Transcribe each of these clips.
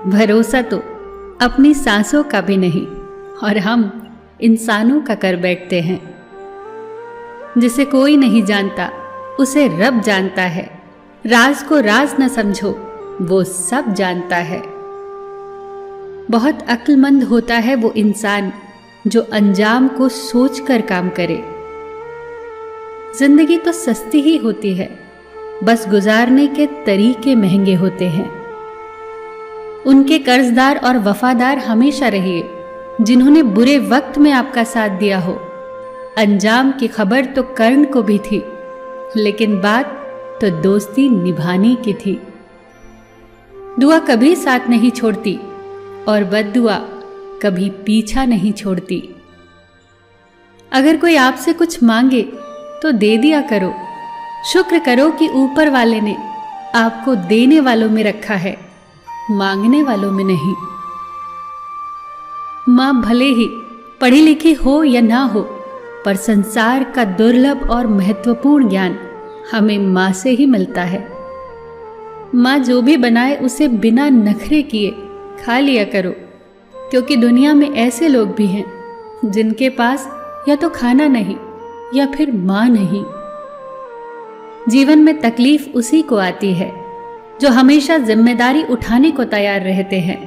भरोसा तो अपनी सांसों का भी नहीं, और हम इंसानों का कर बैठते हैं। जिसे कोई नहीं जानता उसे रब जानता है, राज को राज न समझो वो सब जानता है। बहुत अक्लमंद होता है वो इंसान जो अंजाम को सोचकर काम करे। जिंदगी तो सस्ती ही होती है, बस गुजारने के तरीके महंगे होते हैं। उनके कर्जदार और वफादार हमेशा रहिए जिन्होंने बुरे वक्त में आपका साथ दिया हो। अंजाम की खबर तो कर्ण को भी थी, लेकिन बात तो दोस्ती निभाने की थी। दुआ कभी साथ नहीं छोड़ती और बद्दुआ कभी पीछा नहीं छोड़ती। अगर कोई आपसे कुछ मांगे तो दे दिया करो। शुक्र करो कि ऊपर वाले ने आपको देने वालों में रखा है, मांगने वालों में नहीं। मां भले ही पढ़ी लिखी हो या ना हो, पर संसार का दुर्लभ और महत्वपूर्ण ज्ञान हमें मां से ही मिलता है। मां जो भी बनाए उसे बिना नखरे किए खा लिया करो, क्योंकि दुनिया में ऐसे लोग भी हैं जिनके पास या तो खाना नहीं या फिर मां नहीं। जीवन में तकलीफ उसी को आती है जो हमेशा जिम्मेदारी उठाने को तैयार रहते हैं,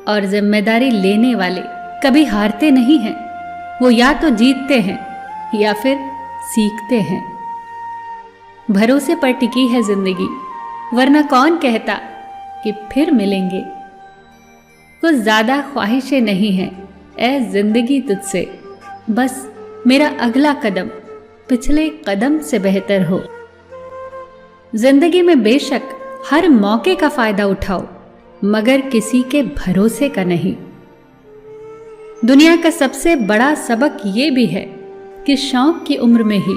और जिम्मेदारी लेने वाले कभी हारते नहीं हैं। वो या तो जीतते हैं या फिर सीखते हैं। भरोसे पर टिकी है जिंदगी, वरना कौन कहता कि फिर मिलेंगे। कुछ ज्यादा ख्वाहिशें नहीं हैं ऐ जिंदगी तुझसे, बस मेरा अगला कदम पिछले कदम से बेहतर हो। जिंदगी में बेशक हर मौके का फायदा उठाओ, मगर किसी के भरोसे का नहीं। दुनिया का सबसे बड़ा सबक ये भी है कि शौक की उम्र में ही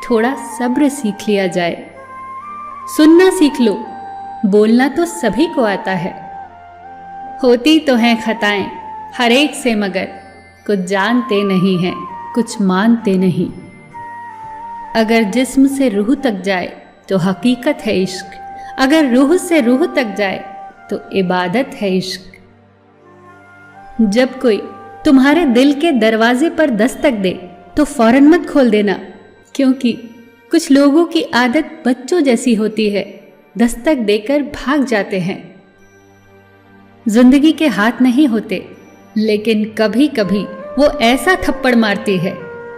थोड़ा सब्र सीख लिया जाए। सुनना सीख लो, बोलना तो सभी को आता है। होती तो हैं खताएं हर एक से, मगर कुछ जानते नहीं हैं, कुछ मानते नहीं। अगर जिस्म से रूह तक जाए तो हकीकत है इश्क, अगर रूह से रूह तक जाए तो इबादत है इश्क। जब कोई तुम्हारे दिल के दरवाजे पर दस्तक दे तो फौरन मत खोल देना, क्योंकि कुछ लोगों की आदत बच्चों जैसी होती है, दस्तक देकर भाग जाते हैं। जिंदगी के हाथ नहीं होते, लेकिन कभी कभी वो ऐसा थप्पड़ मारती है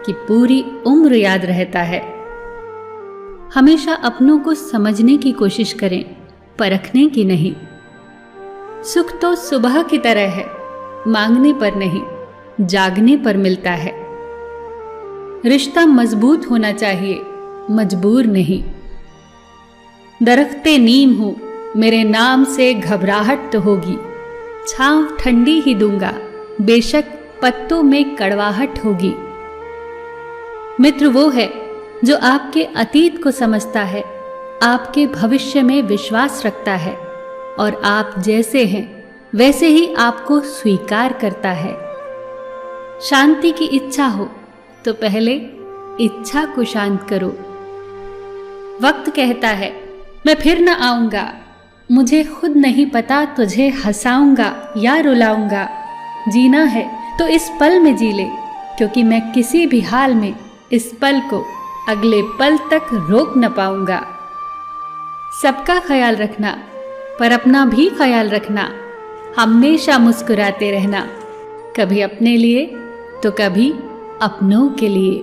कि पूरी उम्र याद रहता है। हमेशा अपनों को समझने की कोशिश करें, परखने की नहीं। सुख तो सुबह की तरह है, मांगने पर नहीं, जागने पर मिलता है। रिश्ता मजबूत होना चाहिए, मजबूर नहीं। दरख्ते नीम हूं, मेरे नाम से घबराहट तो होगी। छांव ठंडी ही दूंगा, बेशक पत्तों में कड़वाहट होगी। मित्र वो है जो आपके अतीत को समझता है, आपके भविष्य में विश्वास रखता है, और आप जैसे हैं वैसे ही आपको स्वीकार करता है। शांति की इच्छा हो तो पहले इच्छा को शांत करो। वक्त कहता है मैं फिर न आऊंगा, मुझे खुद नहीं पता तुझे हंसाऊंगा या रुलाऊंगा। जीना है तो इस पल में जी ले, क्योंकि मैं किसी भी हाल में इस पल को अगले पल तक रोक न पाऊंगा। सबका ख्याल रखना, पर अपना भी ख्याल रखना। हमेशा मुस्कुराते रहना, कभी अपने लिए तो कभी अपनों के लिए।